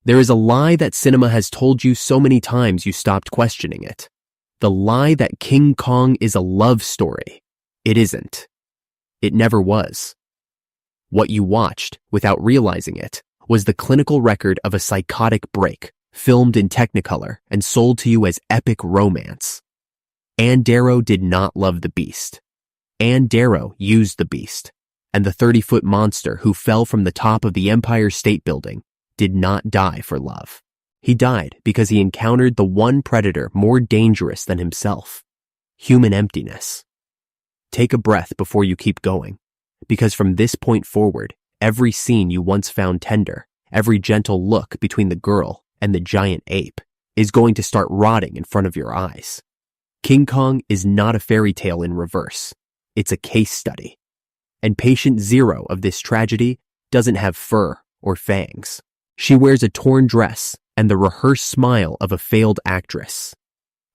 There is a lie that cinema has told you so many times you stopped questioning it. The lie that King Kong is a love story. It isn't. It never was. What you watched, without realizing it, was the clinical record of a psychotic break, filmed in Technicolor and sold to you as epic romance. Ann Darrow did not love the beast. Ann Darrow used the beast, and the 30-foot monster who fell from the top of the Empire State Building did not die for love. He died because he encountered the one predator more dangerous than himself: human emptiness. Take a breath before you keep going, because from this point forward, every scene you once found tender, every gentle look between the girl and the giant ape, is going to start rotting in front of your eyes. King Kong is not a fairy tale in reverse. It's a case study. And patient zero of this tragedy doesn't have fur or fangs. She wears a torn dress and the rehearsed smile of a failed actress.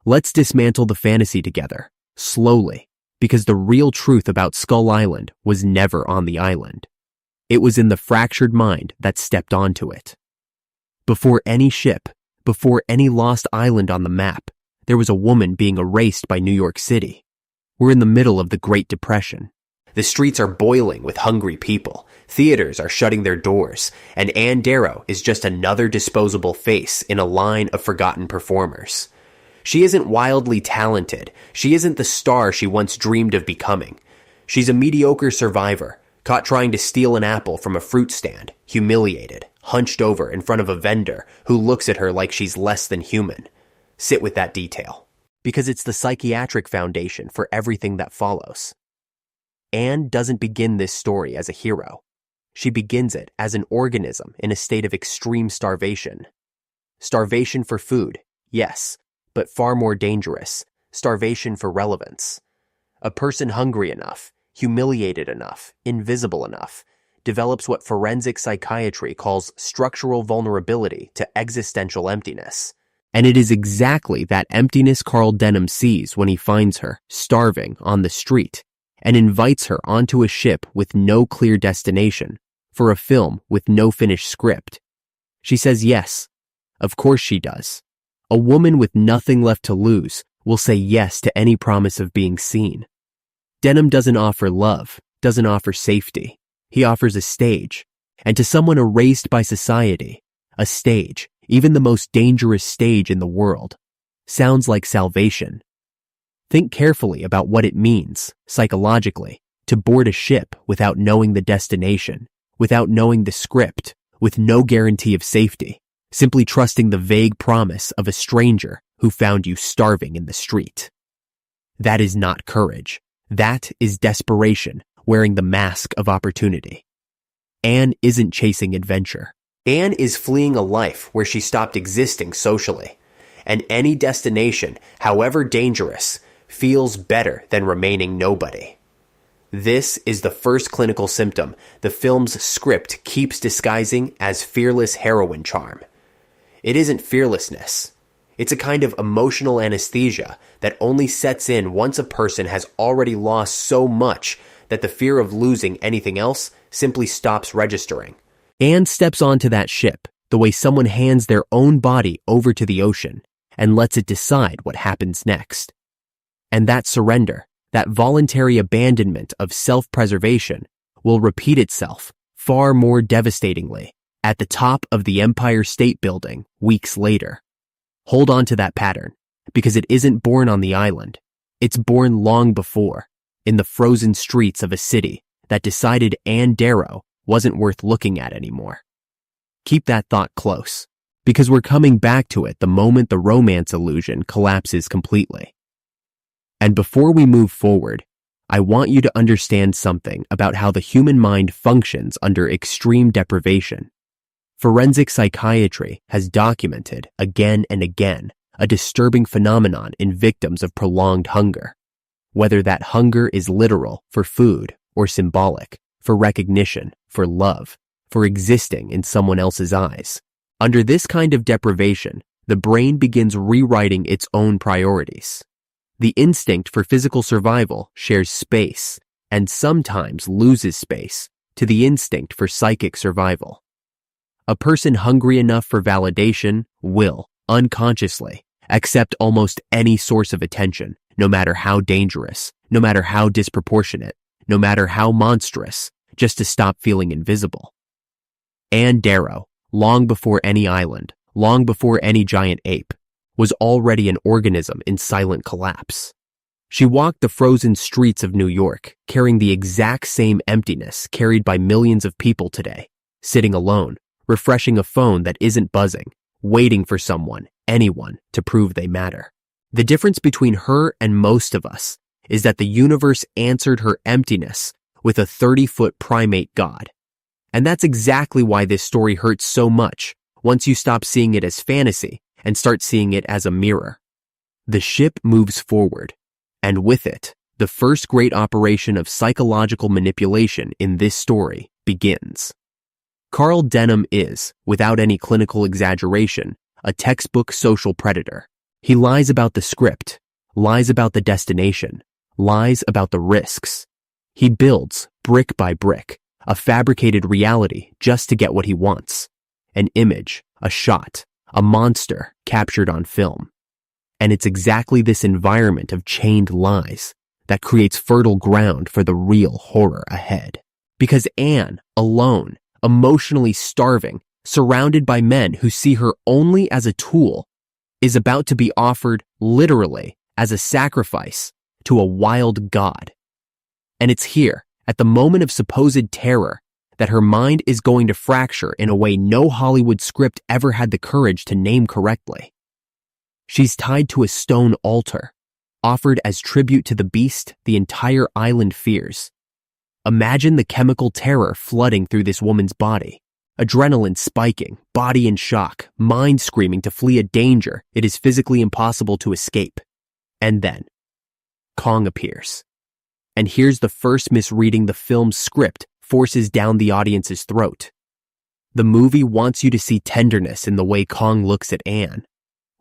Let's dismantle the fantasy together, slowly, because the real truth about Skull Island was never on the island. It was in the fractured mind that stepped onto it. Before any ship, before any lost island on the map, there was a woman being erased by New York City. We're in the middle of the Great Depression. The streets are boiling with hungry people. Theaters are shutting their doors, and Ann Darrow is just another disposable face in a line of forgotten performers. She isn't wildly talented. She isn't the star she once dreamed of becoming. She's a mediocre survivor, caught trying to steal an apple from a fruit stand, humiliated, hunched over in front of a vendor who looks at her like she's less than human. Sit with that detail, because it's the psychiatric foundation for everything that follows. Anne doesn't begin this story as a hero. She begins it as an organism in a state of extreme starvation. Starvation for food, yes, but far more dangerous, starvation for relevance. A person hungry enough, humiliated enough, invisible enough, develops what forensic psychiatry calls structural vulnerability to existential emptiness. And it is exactly that emptiness Carl Denham sees when he finds her, starving, on the street, and invites her onto a ship with no clear destination, for a film with no finished script. She says yes. Of course she does. A woman with nothing left to lose will say yes to any promise of being seen. Denham doesn't offer love, doesn't offer safety. He offers a stage. And to someone erased by society, a stage, even the most dangerous stage in the world, sounds like salvation. Think carefully about what it means, psychologically, to board a ship without knowing the destination, without knowing the script, with no guarantee of safety, simply trusting the vague promise of a stranger who found you starving in the street. That is not courage. That is desperation, wearing the mask of opportunity. Anne isn't chasing adventure. Anne is fleeing a life where she stopped existing socially, and any destination, however dangerous, feels better than remaining nobody. This is the first clinical symptom the film's script keeps disguising as fearless heroine charm. It isn't fearlessness. It's a kind of emotional anesthesia that only sets in once a person has already lost so much that the fear of losing anything else simply stops registering. Anne steps onto that ship the way someone hands their own body over to the ocean and lets it decide what happens next. And that surrender, that voluntary abandonment of self-preservation, will repeat itself far more devastatingly at the top of the Empire State Building weeks later. Hold on to that pattern, because it isn't born on the island. It's born long before, in the frozen streets of a city that decided Ann Darrow wasn't worth looking at anymore. Keep that thought close, because we're coming back to it the moment the romance illusion collapses completely. And before we move forward, I want you to understand something about how the human mind functions under extreme deprivation. Forensic psychiatry has documented again and again a disturbing phenomenon in victims of prolonged hunger. Whether that hunger is literal, for food, or symbolic, for recognition, for love, for existing in someone else's eyes. Under this kind of deprivation, the brain begins rewriting its own priorities. The instinct for physical survival shares space, and sometimes loses space, to the instinct for psychic survival. A person hungry enough for validation will, unconsciously, accept almost any source of attention, no matter how dangerous, no matter how disproportionate, no matter how monstrous, just to stop feeling invisible. Ann Darrow, long before any island, long before any giant ape, was already an organism in silent collapse. She walked the frozen streets of New York, carrying the exact same emptiness carried by millions of people today, sitting alone, refreshing a phone that isn't buzzing, waiting for someone, anyone, to prove they matter. The difference between her and most of us is that the universe answered her emptiness with a 30-foot primate god. And that's exactly why this story hurts so much once you stop seeing it as fantasy and start seeing it as a mirror. The ship moves forward, and with it, the first great operation of psychological manipulation in this story begins. Carl Denham is, without any clinical exaggeration, a textbook social predator. He lies about the script, lies about the destination, lies about the risks. He builds, brick by brick, a fabricated reality just to get what he wants. An image, a shot, a monster captured on film. And it's exactly this environment of chained lies that creates fertile ground for the real horror ahead. Because Anne, alone, emotionally starving, surrounded by men who see her only as a tool, is about to be offered, literally, as a sacrifice to a wild god. And it's here, at the moment of supposed terror, that her mind is going to fracture in a way no Hollywood script ever had the courage to name correctly. She's tied to a stone altar, offered as tribute to the beast the entire island fears. Imagine the chemical terror flooding through this woman's body. Adrenaline spiking, body in shock, mind screaming to flee a danger it is physically impossible to escape. And then, Kong appears. And here's the first misreading the film's script forces down the audience's throat. The movie wants you to see tenderness in the way Kong looks at Anne,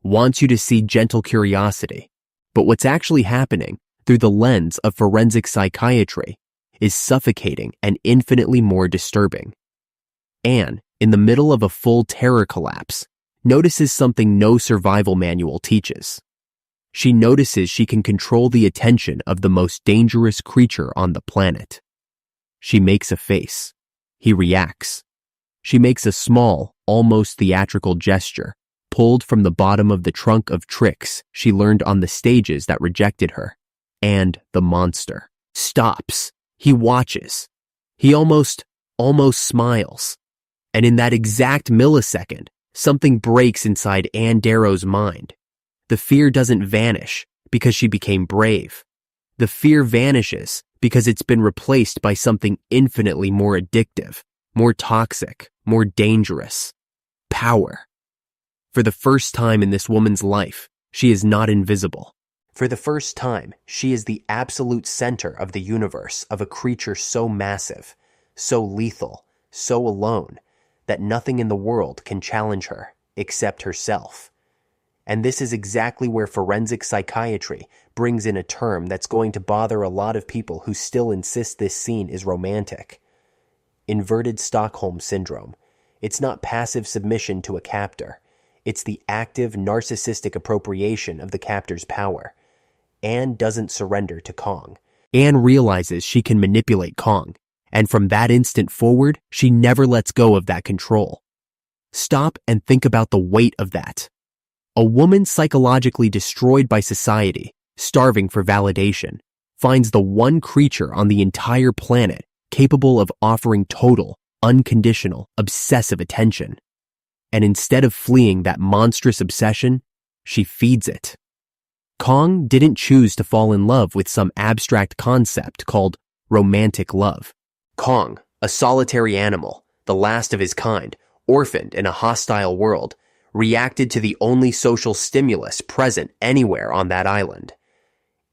wants you to see gentle curiosity, but what's actually happening through the lens of forensic psychiatry is suffocating and infinitely more disturbing. Anne, in the middle of a full terror collapse, notices something no survival manual teaches. She notices she can control the attention of the most dangerous creature on the planet. She makes a face. He reacts. She makes a small, almost theatrical gesture, pulled from the bottom of the trunk of tricks she learned on the stages that rejected her. And the monster stops. He watches. He almost smiles. And in that exact millisecond, something breaks inside Ann Darrow's mind. The fear doesn't vanish because she became brave. The fear vanishes because it's been replaced by something infinitely more addictive, more toxic, more dangerous. Power. For the first time in this woman's life, she is not invisible. For the first time, she is the absolute center of the universe of a creature so massive, so lethal, so alone, that nothing in the world can challenge her except herself. And this is exactly where forensic psychiatry brings in a term that's going to bother a lot of people who still insist this scene is romantic. Inverted Stockholm syndrome. It's not passive submission to a captor. It's the active narcissistic appropriation of the captor's power. Anne doesn't surrender to Kong. Anne realizes she can manipulate Kong, and from that instant forward, she never lets go of that control. Stop and think about the weight of that. A woman psychologically destroyed by society, starving for validation, finds the one creature on the entire planet capable of offering total, unconditional, obsessive attention. And instead of fleeing that monstrous obsession, she feeds it. Kong didn't choose to fall in love with some abstract concept called romantic love. Kong, a solitary animal, the last of his kind, orphaned in a hostile world, reacted to the only social stimulus present anywhere on that island.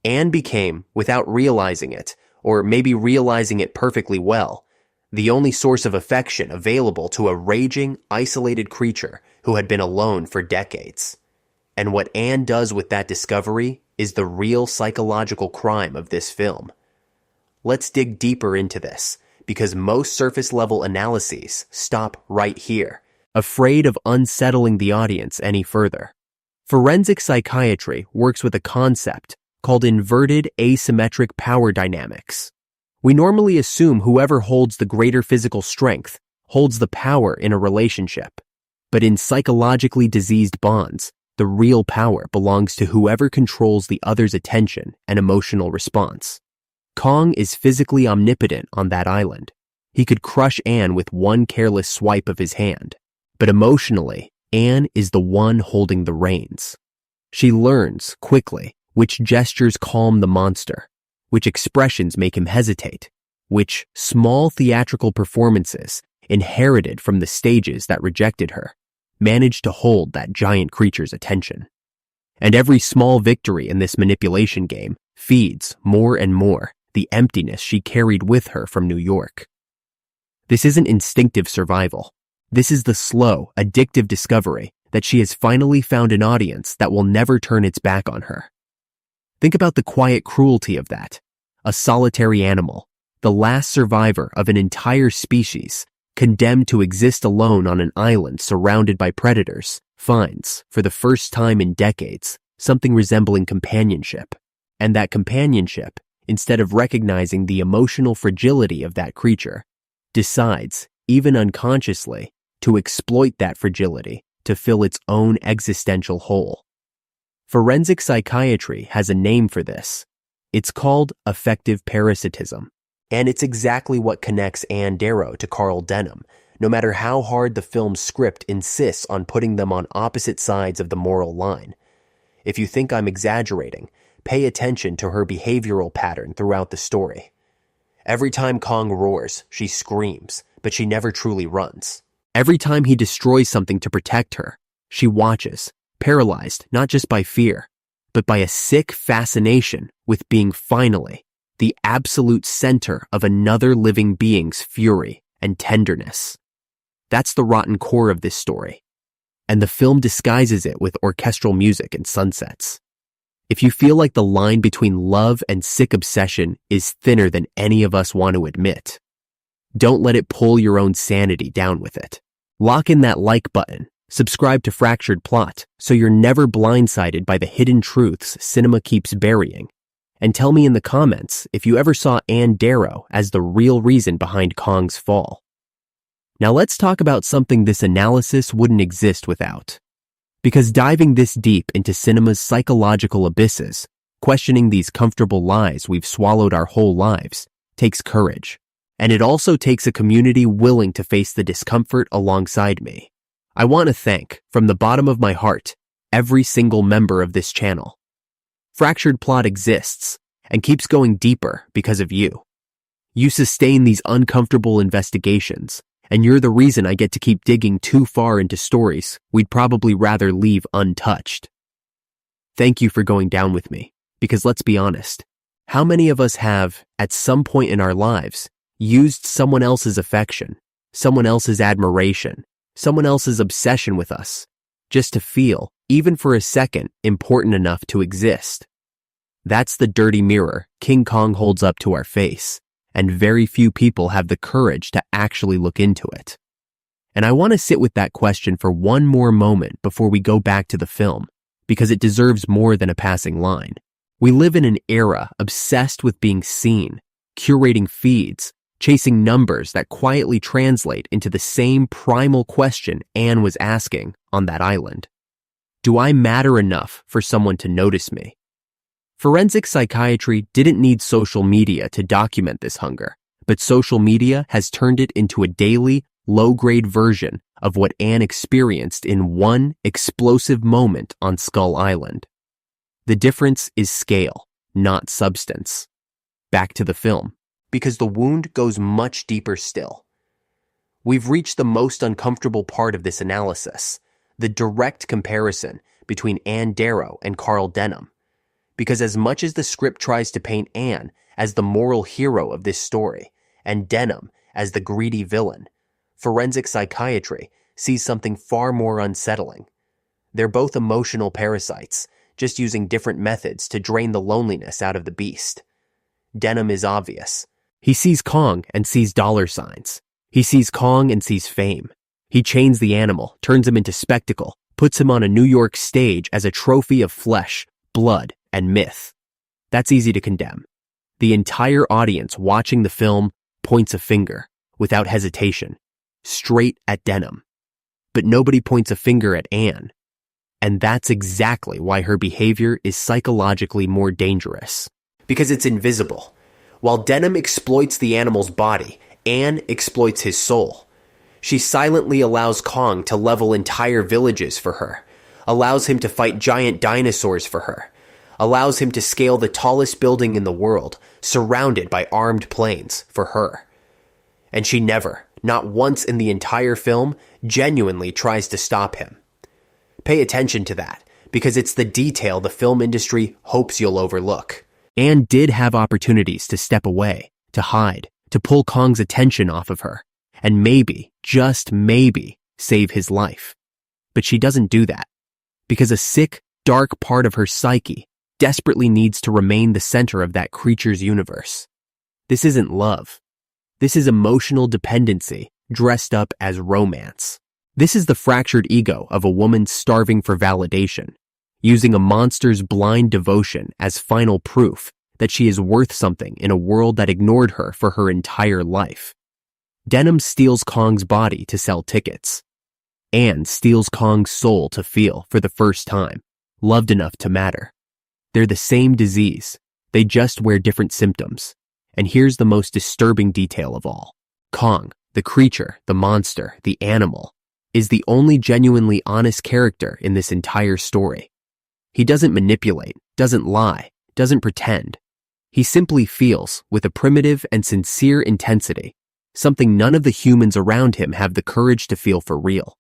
Anne became, without realizing it, or maybe realizing it perfectly well, the only source of affection available to a raging, isolated creature who had been alone for decades. And what Anne does with that discovery is the real psychological crime of this film. Let's dig deeper into this, because most surface-level analyses stop right here, afraid of unsettling the audience any further. Forensic psychiatry works with a concept called inverted asymmetric power dynamics. We normally assume whoever holds the greater physical strength holds the power in a relationship. But in psychologically diseased bonds, the real power belongs to whoever controls the other's attention and emotional response. Kong is physically omnipotent on that island. He could crush Anne with one careless swipe of his hand. But emotionally, Anne is the one holding the reins. She learns, quickly, which gestures calm the monster, which expressions make him hesitate, which small theatrical performances, inherited from the stages that rejected her, managed to hold that giant creature's attention. And every small victory in this manipulation game feeds, more and more, the emptiness she carried with her from New York. This isn't instinctive survival. This is the slow, addictive discovery that she has finally found an audience that will never turn its back on her. Think about the quiet cruelty of that. A solitary animal, the last survivor of an entire species, condemned to exist alone on an island surrounded by predators, finds, for the first time in decades, something resembling companionship. And that companionship, instead of recognizing the emotional fragility of that creature, decides, even unconsciously, to exploit that fragility to fill its own existential hole. Forensic psychiatry has a name for this. It's called affective parasitism. And it's exactly what connects Ann Darrow to Carl Denham, no matter how hard the film's script insists on putting them on opposite sides of the moral line. If you think I'm exaggerating, pay attention to her behavioral pattern throughout the story. Every time Kong roars, she screams, but she never truly runs. Every time he destroys something to protect her, she watches, paralyzed not just by fear, but by a sick fascination with being finally the absolute center of another living being's fury and tenderness. That's the rotten core of this story, and the film disguises it with orchestral music and sunsets. If you feel like the line between love and sick obsession is thinner than any of us want to admit, don't let it pull your own sanity down with it. Lock in that like button, subscribe to Fractured Plot so you're never blindsided by the hidden truths cinema keeps burying, and tell me in the comments if you ever saw Ann Darrow as the real reason behind Kong's fall. Now let's talk about something this analysis wouldn't exist without. Because diving this deep into cinema's psychological abysses, questioning these comfortable lies we've swallowed our whole lives, takes courage. And it also takes a community willing to face the discomfort alongside me. I want to thank, from the bottom of my heart, every single member of this channel. Fractured Plot exists and keeps going deeper because of you. You sustain these uncomfortable investigations, and you're the reason I get to keep digging too far into stories we'd probably rather leave untouched. Thank you for going down with me, because let's be honest, how many of us have, at some point in our lives, used someone else's affection, someone else's admiration, someone else's obsession with us, just to feel, even for a second, important enough to exist? That's the dirty mirror King Kong holds up to our face, and very few people have the courage to actually look into it. And I want to sit with that question for one more moment before we go back to the film, because it deserves more than a passing line. We live in an era obsessed with being seen, curating feeds, chasing numbers that quietly translate into the same primal question Anne was asking on that island. Do I matter enough for someone to notice me? Forensic psychiatry didn't need social media to document this hunger, but social media has turned it into a daily, low-grade version of what Anne experienced in one explosive moment on Skull Island. The difference is scale, not substance. Back to the film, because the wound goes much deeper still. We've reached the most uncomfortable part of this analysis, the direct comparison between Ann Darrow and Carl Denham. Because as much as the script tries to paint Anne as the moral hero of this story, and Denham as the greedy villain, forensic psychiatry sees something far more unsettling. They're both emotional parasites, just using different methods to drain the loneliness out of the beast. Denham is obvious. He sees Kong and sees dollar signs. He sees Kong and sees fame. He chains the animal, turns him into spectacle, puts him on a New York stage as a trophy of flesh, blood, and myth. That's easy to condemn. The entire audience watching the film points a finger, without hesitation, straight at Denham. But nobody points a finger at Ann. And that's exactly why her behavior is psychologically more dangerous. Because it's invisible. While Denham exploits the animal's body, Ann exploits his soul. She silently allows Kong to level entire villages for her, allows him to fight giant dinosaurs for her, allows him to scale the tallest building in the world, surrounded by armed planes, for her. And she never, not once in the entire film, genuinely tries to stop him. Pay attention to that, because it's the detail the film industry hopes you'll overlook. Ann did have opportunities to step away, to hide, to pull Kong's attention off of her, and maybe, just maybe, save his life. But she doesn't do that, because a sick, dark part of her psyche desperately needs to remain the center of that creature's universe. This isn't love. This is emotional dependency dressed up as romance. This is the fractured ego of a woman starving for validation, using a monster's blind devotion as final proof that she is worth something in a world that ignored her for her entire life. Denham steals Kong's body to sell tickets. Ann steals Kong's soul to feel, for the first time, loved enough to matter. They're the same disease. They just wear different symptoms. And here's the most disturbing detail of all. Kong, the creature, the monster, the animal, is the only genuinely honest character in this entire story. He doesn't manipulate, doesn't lie, doesn't pretend. He simply feels, with a primitive and sincere intensity, something none of the humans around him have the courage to feel for real.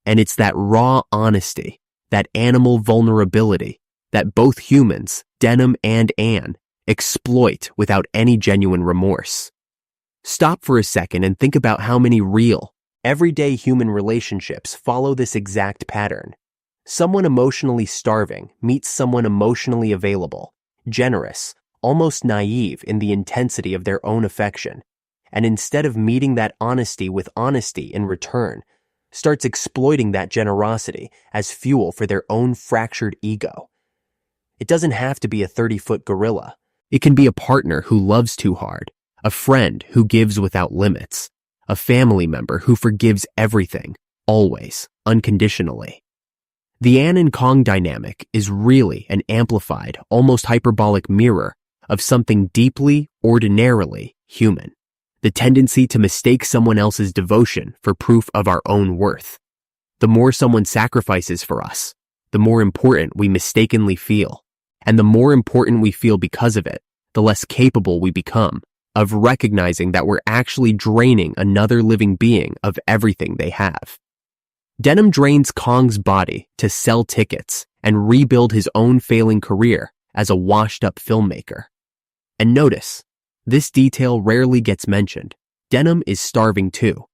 And it's that raw honesty, that animal vulnerability, that both humans, Denham and Ann, exploit without any genuine remorse. Stop for a second and think about how many real, everyday human relationships follow this exact pattern. Someone emotionally starving meets someone emotionally available, generous, almost naive in the intensity of their own affection, and instead of meeting that honesty with honesty in return, starts exploiting that generosity as fuel for their own fractured ego. It doesn't have to be a 30-foot gorilla. It can be a partner who loves too hard, a friend who gives without limits, a family member who forgives everything, always, unconditionally. The Ann and Kong dynamic is really an amplified, almost hyperbolic mirror of something deeply, ordinarily human. The tendency to mistake someone else's devotion for proof of our own worth. The more someone sacrifices for us, the more important we mistakenly feel. And the more important we feel because of it, the less capable we become of recognizing that we're actually draining another living being of everything they have. Denham drains Kong's body to sell tickets and rebuild his own failing career as a washed-up filmmaker. And notice, this detail rarely gets mentioned. Denham is starving too.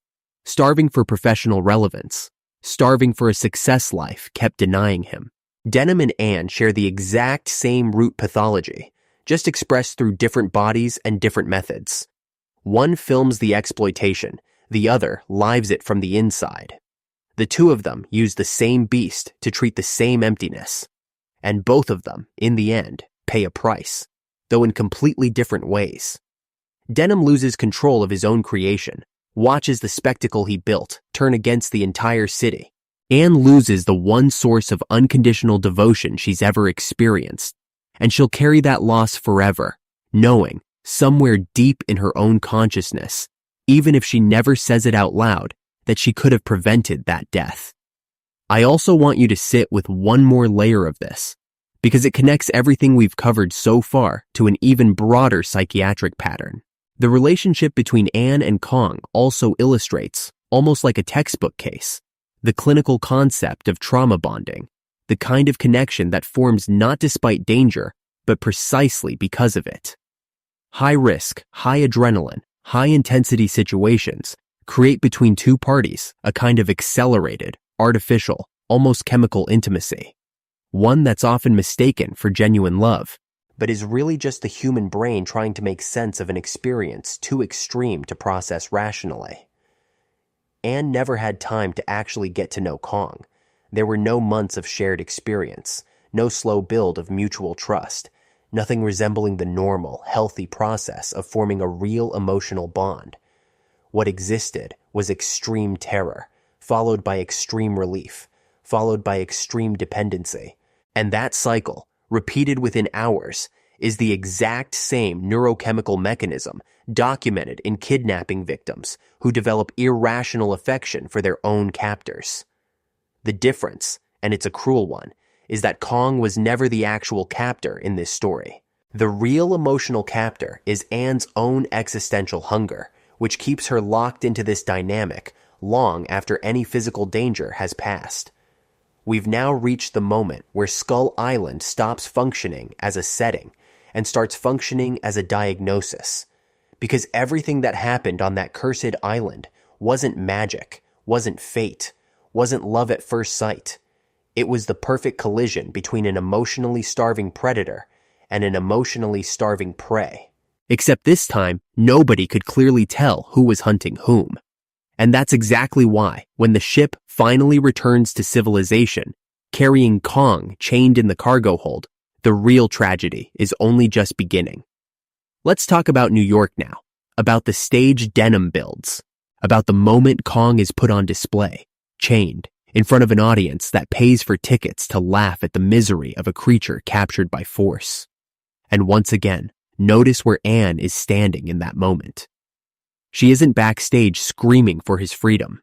Starving for professional relevance. Starving for a success life kept denying him. Denham and Ann share the exact same root pathology, just expressed through different bodies and different methods. One films the exploitation, the other lives it from the inside. The two of them use the same beast to treat the same emptiness. And both of them, in the end, pay a price, though in completely different ways. Denham loses control of his own creation, watches the spectacle he built turn against the entire city. Ann loses the one source of unconditional devotion she's ever experienced, and she'll carry that loss forever, knowing, somewhere deep in her own consciousness, even if she never says it out loud, that she could have prevented that death. I also want you to sit with one more layer of this, because it connects everything we've covered so far to an even broader psychiatric pattern. The relationship between Ann and Kong also illustrates, almost like a textbook case, the clinical concept of trauma bonding, the kind of connection that forms not despite danger, but precisely because of it. High risk, high adrenaline, high intensity situations create between two parties a kind of accelerated, artificial, almost chemical intimacy. One that's often mistaken for genuine love, but is really just the human brain trying to make sense of an experience too extreme to process rationally. Anne never had time to actually get to know Kong. There were no months of shared experience, no slow build of mutual trust, nothing resembling the normal, healthy process of forming a real emotional bond. What existed was extreme terror, followed by extreme relief, followed by extreme dependency. And that cycle, repeated within hours, is the exact same neurochemical mechanism documented in kidnapping victims who develop irrational affection for their own captors. The difference, and it's a cruel one, is that Kong was never the actual captor in this story. The real emotional captor is Anne's own existential hunger, which keeps her locked into this dynamic long after any physical danger has passed. We've now reached the moment where Skull Island stops functioning as a setting and starts functioning as a diagnosis. Because everything that happened on that cursed island wasn't magic, wasn't fate, wasn't love at first sight. It was the perfect collision between an emotionally starving predator and an emotionally starving prey. Except this time, nobody could clearly tell who was hunting whom. And that's exactly why, when the ship finally returns to civilization, carrying Kong chained in the cargo hold, the real tragedy is only just beginning. Let's talk about New York now, about the stage Denham builds, about the moment Kong is put on display, chained, in front of an audience that pays for tickets to laugh at the misery of a creature captured by force. And once again, notice where Anne is standing in that moment. She isn't backstage screaming for his freedom.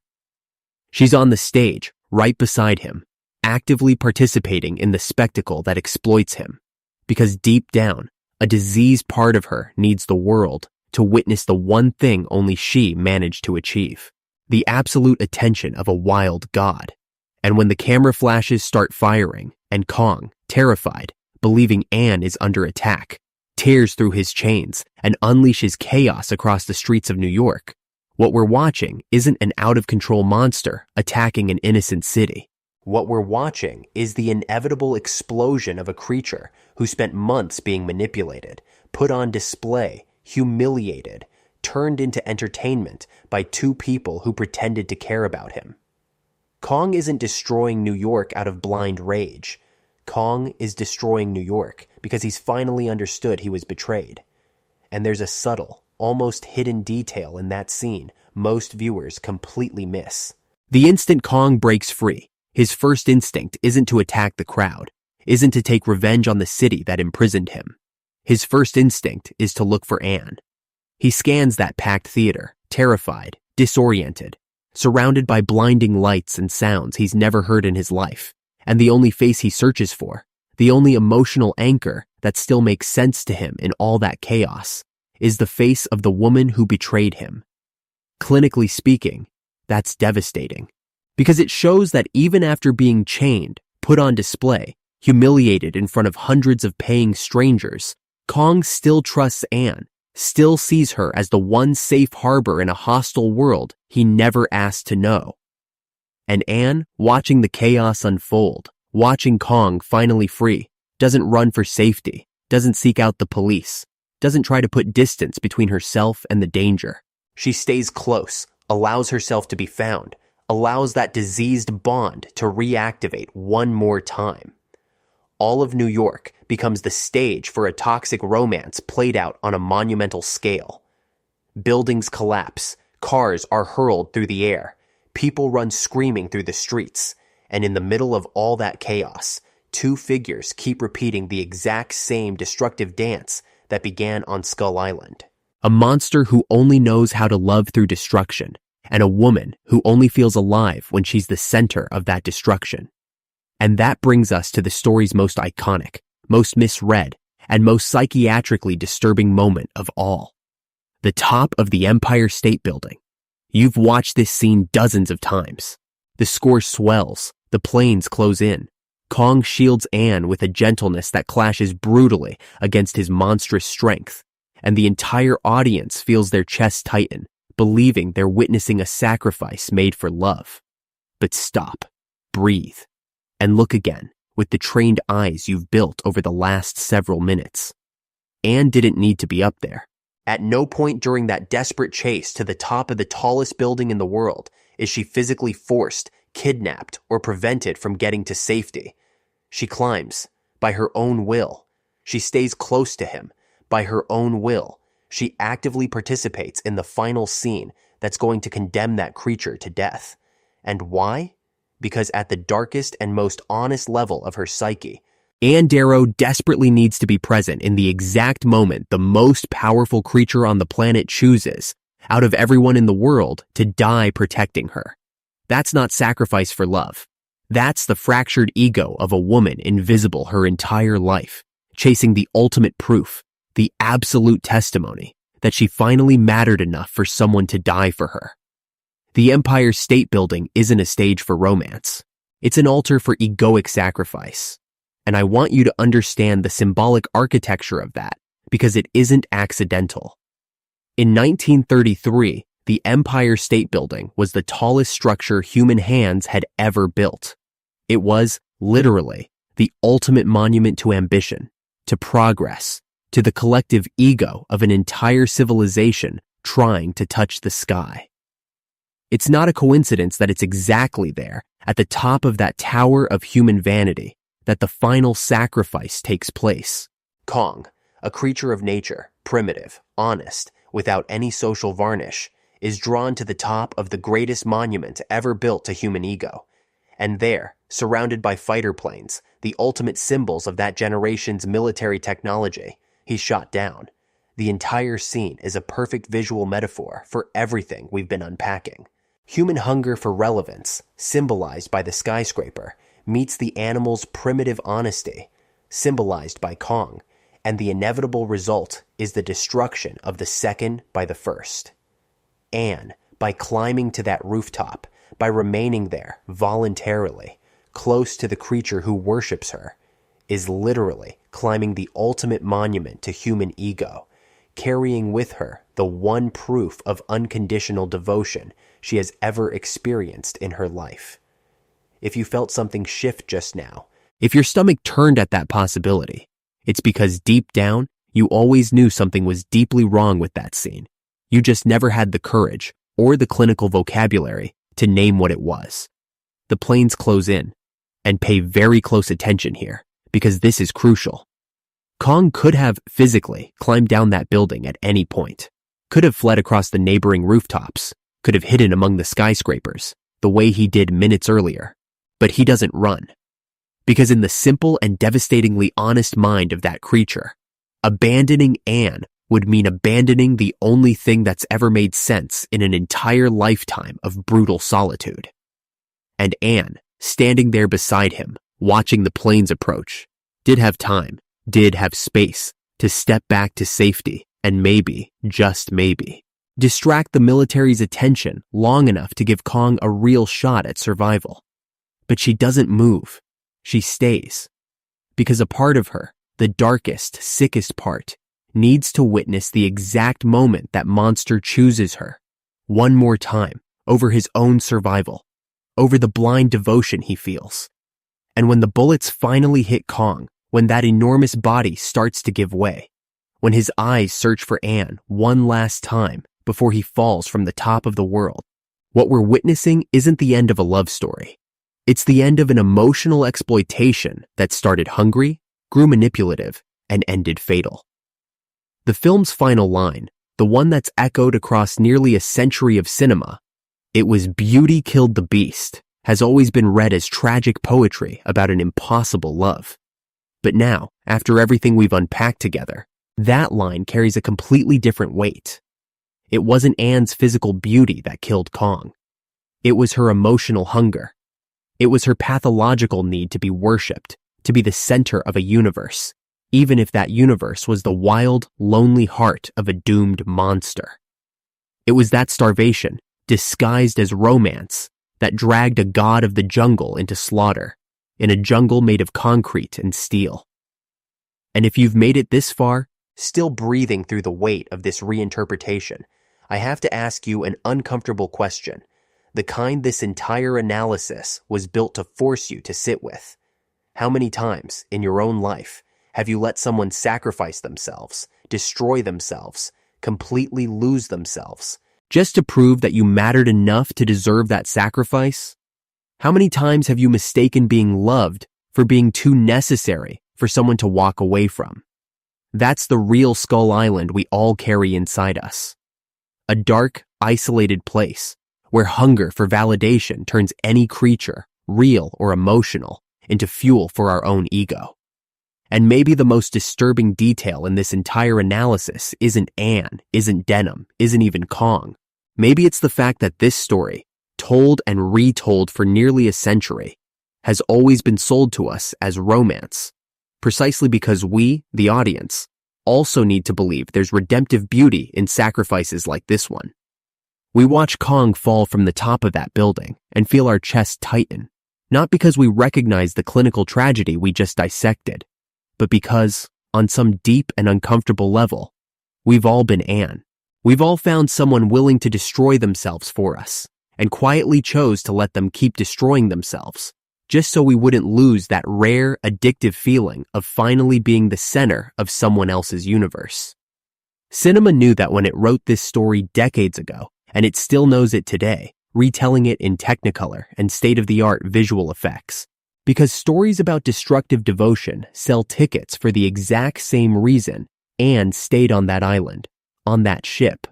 She's on the stage, right beside him, actively participating in the spectacle that exploits him. Because deep down, a diseased part of her needs the world to witness the one thing only she managed to achieve, the absolute attention of a wild god. And when the camera flashes start firing, and Kong, terrified, believing Anne is under attack, tears through his chains and unleashes chaos across the streets of New York, what we're watching isn't an out-of-control monster attacking an innocent city. What we're watching is the inevitable explosion of a creature who spent months being manipulated, put on display, humiliated, turned into entertainment by two people who pretended to care about him. Kong isn't destroying New York out of blind rage. Kong is destroying New York because he's finally understood he was betrayed. And there's a subtle, almost hidden detail in that scene most viewers completely miss. The instant Kong breaks free, his first instinct isn't to attack the crowd, isn't to take revenge on the city that imprisoned him. His first instinct is to look for Anne. He scans that packed theater, terrified, disoriented, surrounded by blinding lights and sounds he's never heard in his life. And the only face he searches for, the only emotional anchor that still makes sense to him in all that chaos, is the face of the woman who betrayed him. Clinically speaking, that's devastating, because it shows that even after being chained, put on display, humiliated in front of hundreds of paying strangers, Kong still trusts Anne, still sees her as the one safe harbor in a hostile world he never asked to know. And Anne, watching the chaos unfold, watching Kong finally free, doesn't run for safety, doesn't seek out the police, doesn't try to put distance between herself and the danger. She stays close, allows herself to be found, allows that diseased bond to reactivate one more time. All of New York becomes the stage for a toxic romance played out on a monumental scale. Buildings collapse, cars are hurled through the air, people run screaming through the streets, and in the middle of all that chaos, two figures keep repeating the exact same destructive dance that began on Skull Island. A monster who only knows how to love through destruction, and a woman who only feels alive when she's the center of that destruction. And that brings us to the story's most iconic, most misread, and most psychiatrically disturbing moment of all. The top of the Empire State Building. You've watched this scene dozens of times. The score swells, the planes close in. Kong shields Anne with a gentleness that clashes brutally against his monstrous strength, and the entire audience feels their chests tighten, believing they're witnessing a sacrifice made for love. But stop, breathe, and look again with the trained eyes you've built over the last several minutes. Anne didn't need to be up there. At no point during that desperate chase to the top of the tallest building in the world Is she physically forced, kidnapped, or prevented from getting to safety? She climbs by her own will. She stays close to him by her own will. She actively participates in the final scene that's going to condemn that creature to death. And why? Because at the darkest and most honest level of her psyche, Ann Darrow desperately needs to be present in the exact moment the most powerful creature on the planet chooses, out of everyone in the world, to die protecting her. That's not sacrifice for love. That's the fractured ego of a woman invisible her entire life, chasing the ultimate proof, the absolute testimony that she finally mattered enough for someone to die for her. The Empire State Building isn't a stage for romance. It's an altar for egoic sacrifice. And I want you to understand the symbolic architecture of that, because it isn't accidental. In 1933, the Empire State Building was the tallest structure human hands had ever built. It was, literally, the ultimate monument to ambition, to progress, to the collective ego of an entire civilization trying to touch the sky. It's not a coincidence that it's exactly there, at the top of that tower of human vanity, that the final sacrifice takes place. Kong, a creature of nature, primitive, honest, without any social varnish, is drawn to the top of the greatest monument ever built to human ego. And there, surrounded by fighter planes, the ultimate symbols of that generation's military technology, he's shot down. The entire scene is a perfect visual metaphor for everything we've been unpacking. Human hunger for relevance, symbolized by the skyscraper, meets the animal's primitive honesty, symbolized by Kong, and the inevitable result is the destruction of the second by the first. Anne, by climbing to that rooftop, by remaining there voluntarily, close to the creature who worships her, is literally climbing the ultimate monument to human ego, carrying with her the one proof of unconditional devotion she has ever experienced in her life. If you felt something shift just now, if your stomach turned at that possibility, it's because deep down, you always knew something was deeply wrong with that scene. You just never had the courage or the clinical vocabulary to name what it was. The planes close in, and pay very close attention here, because this is crucial. Kong could have physically climbed down that building at any point, could have fled across the neighboring rooftops, could have hidden among the skyscrapers, the way he did minutes earlier. But he doesn't run. Because in the simple and devastatingly honest mind of that creature, abandoning Anne would mean abandoning the only thing that's ever made sense in an entire lifetime of brutal solitude. And Anne, standing there beside him, watching the planes approach, did have time, did have space to step back to safety and maybe, just maybe, distract the military's attention long enough to give Kong a real shot at survival. But she doesn't move. She stays. Because a part of her, the darkest, sickest part, needs to witness the exact moment that monster chooses her, one more time, over his own survival, over the blind devotion he feels. And when the bullets finally hit Kong, when that enormous body starts to give way, when his eyes search for Anne one last time before he falls from the top of the world, what we're witnessing isn't the end of a love story. It's the end of an emotional exploitation that started hungry, grew manipulative, and ended fatal. The film's final line, the one that's echoed across nearly a century of cinema, "It was beauty killed the beast," has always been read as tragic poetry about an impossible love. But now, after everything we've unpacked together, that line carries a completely different weight. It wasn't Anne's physical beauty that killed Kong. It was her emotional hunger. It was her pathological need to be worshipped, to be the center of a universe, even if that universe was the wild, lonely heart of a doomed monster. It was that starvation, disguised as romance, that dragged a god of the jungle into slaughter, in a jungle made of concrete and steel. And if you've made it this far, still breathing through the weight of this reinterpretation, I have to ask you an uncomfortable question, the kind this entire analysis was built to force you to sit with. How many times in your own life have you let someone sacrifice themselves, destroy themselves, completely lose themselves, Just to prove that you mattered enough to deserve that sacrifice? How many times have you mistaken being loved for being too necessary for someone to walk away from? That's the real Skull Island we all carry inside us. A dark, isolated place where hunger for validation turns any creature, real or emotional, into fuel for our own ego. And maybe the most disturbing detail in this entire analysis isn't Ann, isn't Denham, isn't even Kong. Maybe it's the fact that this story, told and retold for nearly a century, has always been sold to us as romance, precisely because we, the audience, also need to believe there's redemptive beauty in sacrifices like this one. We watch Kong fall from the top of that building and feel our chest tighten, not because we recognize the clinical tragedy we just dissected, but because, on some deep and uncomfortable level, we've all been Ann. We've all found someone willing to destroy themselves for us, and quietly chose to let them keep destroying themselves, just so we wouldn't lose that rare, addictive feeling of finally being the center of someone else's universe. Cinema knew that when it wrote this story decades ago, and it still knows it today, retelling it in Technicolor and state-of-the-art visual effects. Because stories about destructive devotion sell tickets for the exact same reason Anne stayed on that island, on that ship,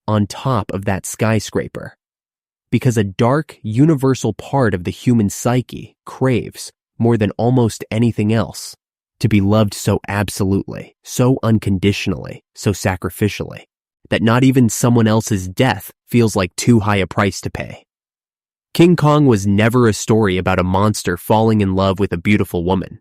on top of that skyscraper. Because a dark, universal part of the human psyche craves, more than almost anything else, to be loved so absolutely, so unconditionally, so sacrificially, that not even someone else's death feels like too high a price to pay. King Kong was never a story about a monster falling in love with a beautiful woman.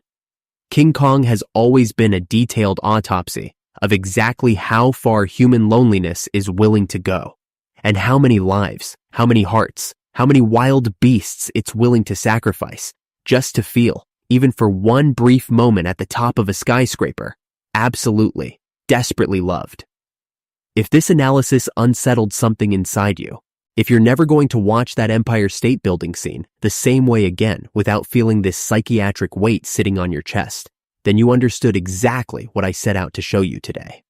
King Kong has always been a detailed autopsy of exactly how far human loneliness is willing to go, and how many lives, how many hearts, how many wild beasts it's willing to sacrifice just to feel, even for one brief moment at the top of a skyscraper, absolutely, desperately loved. If this analysis unsettled something inside you, if you're never going to watch that Empire State Building scene the same way again without feeling this psychiatric weight sitting on your chest, then you understood exactly what I set out to show you today.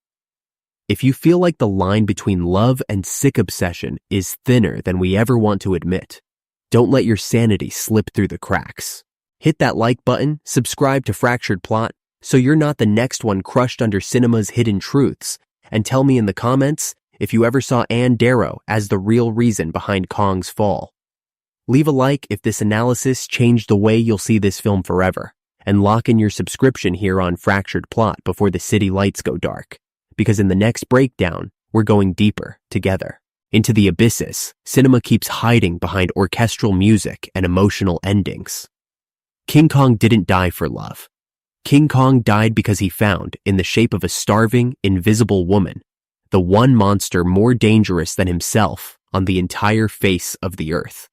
If you feel like the line between love and sick obsession is thinner than we ever want to admit, don't let your sanity slip through the cracks. Hit that like button, subscribe to Fractured Plot, so you're not the next one crushed under cinema's hidden truths, and tell me in the comments if you ever saw Ann Darrow as the real reason behind Kong's fall. Leave a like if this analysis changed the way you'll see this film forever, and lock in your subscription here on Fractured Plot before the city lights go dark, because in the next breakdown, we're going deeper together. Into the abysses, cinema keeps hiding behind orchestral music and emotional endings. King Kong didn't die for love. King Kong died because he found, in the shape of a starving, invisible woman, the one monster more dangerous than himself on the entire face of the earth.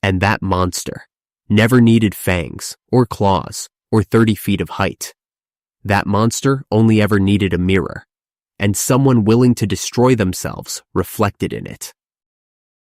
And that monster never needed fangs or claws or 30 feet of height. That monster only ever needed a mirror, and someone willing to destroy themselves reflected in it.